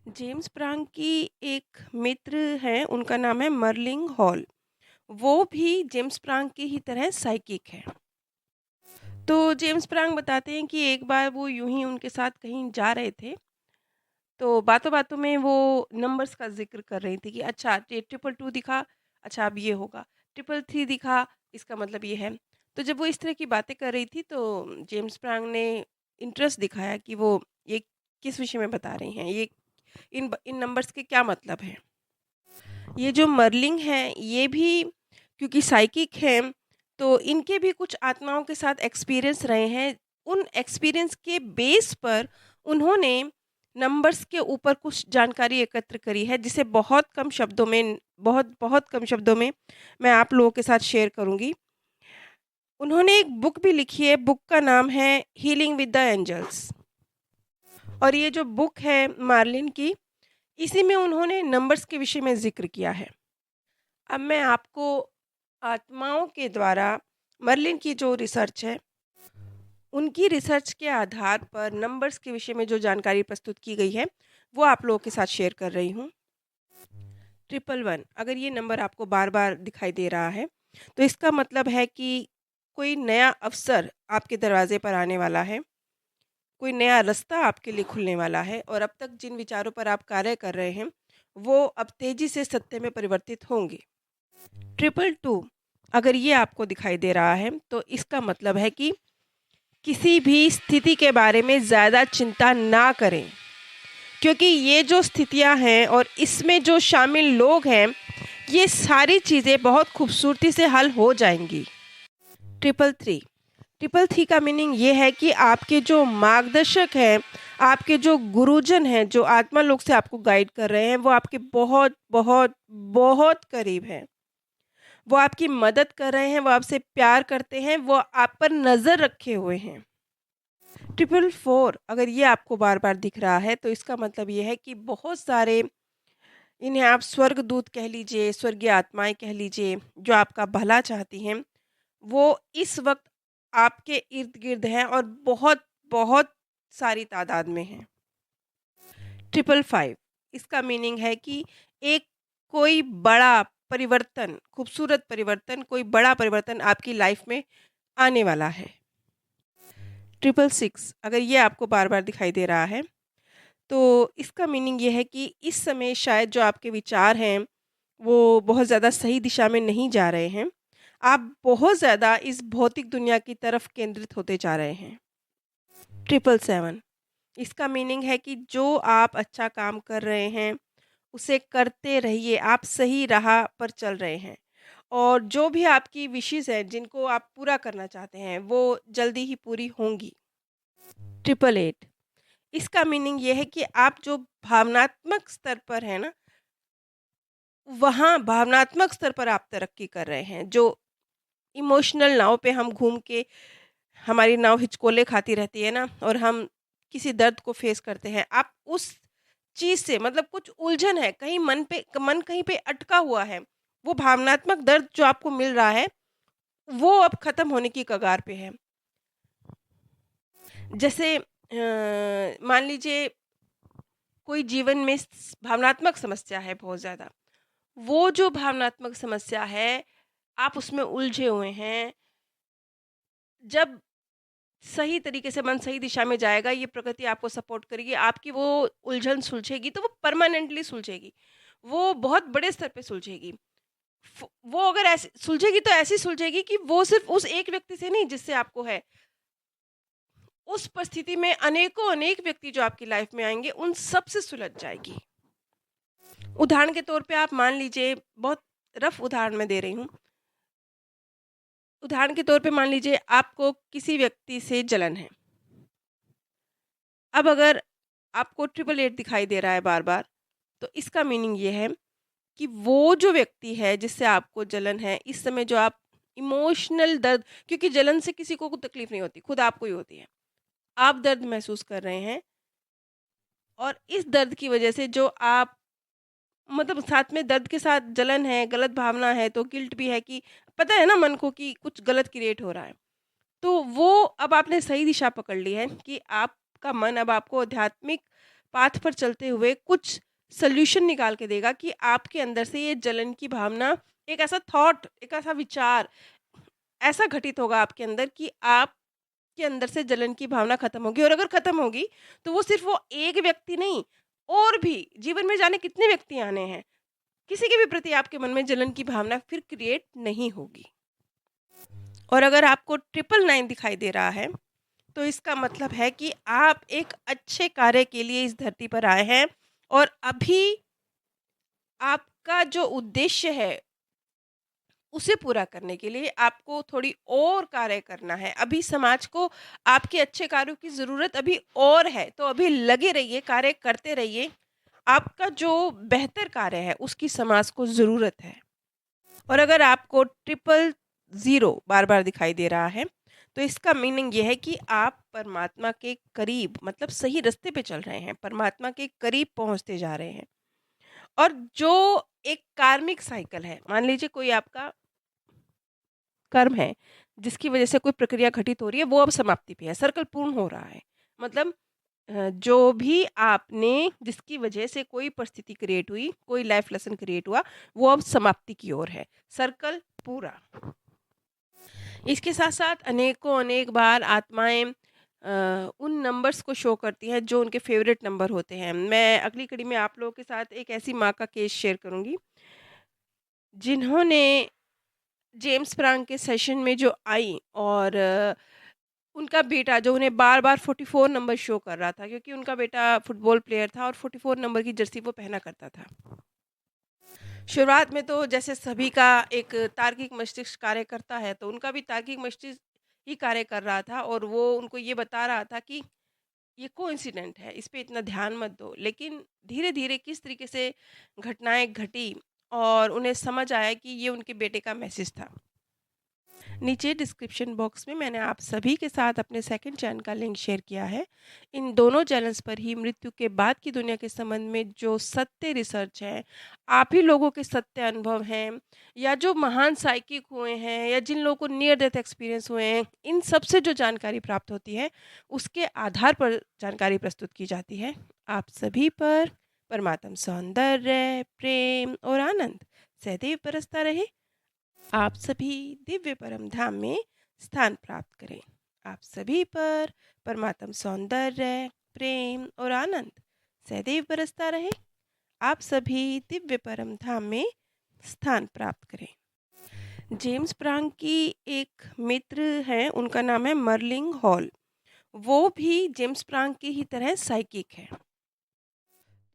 James प्रांग की एक मित्र हैं, उनका नाम है मर्लिंग हॉल। वो भी जेम्स प्रांग की ही तरह साइकिक है। तो जेम्स प्रांग बताते हैं कि एक बार वो यूं ही उनके साथ कहीं जा रहे थे, तो बातों-बातों में वो नंबर्स का ज़िक्र कर रही थी कि अच्छा ये 222 दिखा, अच्छा अब ये होगा, 333 दिखा, इसका मतलब ये है। तो जब वो इस तरह की बातें कर रही थी तो जेम्स प्रांग ने इंटरेस्ट दिखाया कि वो ये किस विषय में बता रही हैं, ये इन नंबर्स के क्या मतलब हैं। ये जो मर्लिंग हैं, ये भी क्योंकि साइकिक हैं, तो इनके भी कुछ आत्माओं के साथ एक्सपीरियंस रहे हैं। उन एक्सपीरियंस के बेस पर उन्होंने नंबर्स के ऊपर कुछ जानकारी एकत्र करी है, जिसे बहुत कम शब्दों में मैं आप लोगों के साथ शेयर करूँगी। उन्होंने एक बुक भी लिखी है, बुक का नाम है हीलिंग विद द एंजल्स। और ये जो बुक है मार्लिन की, इसी में उन्होंने नंबर्स के विषय में ज़िक्र किया है। अब मैं आपको आत्माओं के द्वारा मर्लिन की जो रिसर्च है, उनकी रिसर्च के आधार पर नंबर्स के विषय में जो जानकारी प्रस्तुत की गई है, वो आप लोगों के साथ शेयर कर रही हूँ। 111 अगर ये नंबर आपको बार-बार दिखाई दे रहा है, तो इसका मतलब है कि कोई नया अवसर आपके दरवाज़े पर आने वाला है, कोई नया रास्ता आपके लिए खुलने वाला है और अब तक जिन विचारों पर आप कार्य कर रहे हैं, वो अब तेज़ी से सत्य में परिवर्तित होंगे। 222 अगर ये आपको दिखाई दे रहा है, तो इसका मतलब है कि किसी भी स्थिति के बारे में ज़्यादा चिंता ना करें, क्योंकि ये जो स्थितियां हैं और इसमें जो शामिल लोग हैं, ये सारी चीज़ें बहुत खूबसूरती से हल हो जाएंगी। 333 333 का मीनिंग ये है कि आपके जो मार्गदर्शक हैं, आपके जो गुरुजन हैं, जो आत्मा लोग से आपको गाइड कर रहे हैं, वो आपके बहुत बहुत बहुत करीब हैं। वो आपकी मदद कर रहे हैं, वो आपसे प्यार करते हैं, वो आप पर नज़र रखे हुए हैं। 444 अगर ये आपको बार-बार दिख रहा है, तो इसका मतलब ये है कि बहुत सारे, इन्हें आप स्वर्गदूत कह लीजिए, स्वर्गीय आत्माएँ कह लीजिए, जो आपका भला चाहती हैं, वो इस वक़्त आपके इर्द-गिर्द हैं और बहुत सारी तादाद में हैं। 555 इसका मीनिंग है कि एक कोई बड़ा परिवर्तन, खूबसूरत परिवर्तन, कोई बड़ा परिवर्तन आपकी लाइफ़ में आने वाला है। 666 अगर ये आपको बार-बार दिखाई दे रहा है, तो इसका मीनिंग ये है कि इस समय शायद जो आपके विचार हैं, वो बहुत ज़्यादा सही दिशा में नहीं जा रहे हैं। आप बहुत ज़्यादा इस भौतिक दुनिया की तरफ केंद्रित होते जा रहे हैं। 777 इसका मीनिंग है कि जो आप अच्छा काम कर रहे हैं, उसे करते रहिए, आप सही राह पर चल रहे हैं। और जो भी आपकी विशेज़ हैं, जिनको आप पूरा करना चाहते हैं, वो जल्दी ही पूरी होंगी। 888 इसका मीनिंग ये है कि आप जो भावनात्मक स्तर पर हैं ना, वहाँ भावनात्मक स्तर पर आप तरक्की कर रहे हैं। जो इमोशनल नाव पे हम घूम के हमारी नाव हिचकोले खाती रहती है ना और हम किसी दर्द को फेस करते हैं, आप उस चीज़ से, मतलब कुछ उलझन है, कहीं मन कहीं पे अटका हुआ है। वो भावनात्मक दर्द जो आपको मिल रहा है, वो अब ख़त्म होने की कगार पे है। जैसे मान लीजिए कोई जीवन में भावनात्मक समस्या है बहुत ज़्यादा। वो जो भावनात्मक समस्या है, आप उसमें उलझे हुए हैं। जब सही तरीके से मन सही दिशा में जाएगा, ये प्रकृति आपको सपोर्ट करेगी, आपकी वो उलझन सुलझेगी, तो वो परमानेंटली सुलझेगी। वो बहुत बड़े स्तर पे सुलझेगी। वो अगर ऐसे सुलझेगी तो ऐसी सुलझेगी कि वो सिर्फ़ उस एक व्यक्ति से नहीं जिससे आपको है। उस परिस्थिति में अनेक व्यक्ति जो आपकी लाइफ़ में आएँगे, उन सब से सुलझ जाएगी। उदाहरण के तौर पे आप मान लीजिए, बहुत रफ़ उदाहरण मैं दे रही हूँ। उदाहरण के तौर पे मान लीजिए आपको किसी व्यक्ति से जलन है। अब अगर आपको 888 दिखाई दे रहा है बार-बार, तो इसका मीनिंग ये है कि वो जो व्यक्ति है जिससे आपको जलन है, इस समय जो आप इमोशनल दर्द, क्योंकि जलन से किसी को तकलीफ़ नहीं होती, खुद आपको ही होती है। आप दर्द महसूस कर रहे हैं और इस दर्द की वज़ह से जो आप, मतलब साथ में दर्द के साथ जलन है, गलत भावना है, तो गिल्ट भी है कि पता है ना मन को कि कुछ गलत क्रिएट हो रहा है। तो वो अब आपने सही दिशा पकड़ ली है कि आपका मन अब आपको आध्यात्मिक पाथ पर चलते हुए कुछ सॉल्यूशन निकाल के देगा कि आपके अंदर से ये जलन की भावना, एक ऐसा थॉट, एक ऐसा विचार ऐसा घटित होगा आपके अंदर कि आपके अंदर से जलन की भावना खत्म होगी। और अगर खत्म होगी तो वो सिर्फ़ वो एक व्यक्ति नहीं, और भी जीवन में जाने कितने व्यक्ति आने हैं, किसी के भी प्रति आपके मन में जलन की भावना फिर क्रिएट नहीं होगी। और अगर आपको 999 दिखाई दे रहा है, तो इसका मतलब है कि आप एक अच्छे कार्य के लिए इस धरती पर आए हैं और अभी आपका जो उद्देश्य है, उसे पूरा करने के लिए आपको थोड़ी और कार्य करना है। अभी समाज को आपके अच्छे कार्यों की ज़रूरत अभी और है, तो अभी लगे रहिए, कार्य करते रहिए। आपका जो बेहतर कार्य है, उसकी समाज को ज़रूरत है। और अगर आपको 000 बार-बार दिखाई दे रहा है, तो इसका मीनिंग ये है कि आप परमात्मा के करीब, मतलब सही रास्ते पे चल रहे हैं, परमात्मा के करीब पहुँचते जा रहे हैं। और जो एक कार्मिक साइकिल है, मान लीजिए कोई आपका कर्म है, जिसकी वजह से कोई प्रक्रिया घटित हो रही है, वो अब समाप्ति पे है, सर्कल पूर्ण हो रहा है। मतलब जो भी आपने, जिसकी वजह से कोई परिस्थिति क्रिएट हुई, कोई लाइफ लेसन क्रिएट हुआ, वो अब समाप्ति की ओर है, सर्कल पूरा। इसके साथ-साथ अनेकों अनेक बार आत्माएँ उन नंबर्स को शो करती हैं जो उनके फ़ेवरेट नंबर होते हैं। मैं अगली कड़ी में आप लोगों के साथ एक ऐसी माँ का केस शेयर करूँगी, जिन्होंने जेम्स प्रांग के सेशन में जो आई और उनका बेटा जो उन्हें बार-बार 44 नंबर शो कर रहा था, क्योंकि उनका बेटा फुटबॉल प्लेयर था और 44 नंबर की जर्सी वो पहना करता था। शुरुआत में तो जैसे सभी का एक तार्किक मस्तिष्क कार्य करता है, तो उनका भी तार्किक मस्तिष्क ही कार्य कर रहा था और वो उनको ये बता रहा था कि ये कोइंसिडेंट है, इस पे इतना ध्यान मत दो। लेकिन धीरे-धीरे किस तरीके से घटनाएँ घटी और उन्हें समझ आया कि ये उनके बेटे का मैसेज था। नीचे डिस्क्रिप्शन बॉक्स में मैंने आप सभी के साथ अपने सेकंड चैनल का लिंक शेयर किया है। इन दोनों चैनल्स पर ही मृत्यु के बाद की दुनिया के संबंध में जो सत्य रिसर्च है, आप ही लोगों के सत्य अनुभव हैं, या जो महान साइकिक हुए हैं, या जिन लोगों को नियर डेथ एक्सपीरियंस हुए हैं, इन सब से जो जानकारी प्राप्त होती है, उसके आधार पर जानकारी प्रस्तुत की जाती है। आप सभी पर परमात्म सौंदर्य, प्रेम और आनंद सदैव बरसता रहे। आप सभी दिव्य परम धाम में स्थान प्राप्त करें। आप सभी पर परमात्म सौंदर्य, प्रेम और आनंद सदैव बरसता रहे। आप सभी दिव्य परम धाम में स्थान प्राप्त करें। जेम्स प्रांग की एक मित्र हैं, उनका नाम है मर्लिंग हॉल। वो भी जेम्स प्रांग की ही तरह साइकिक है।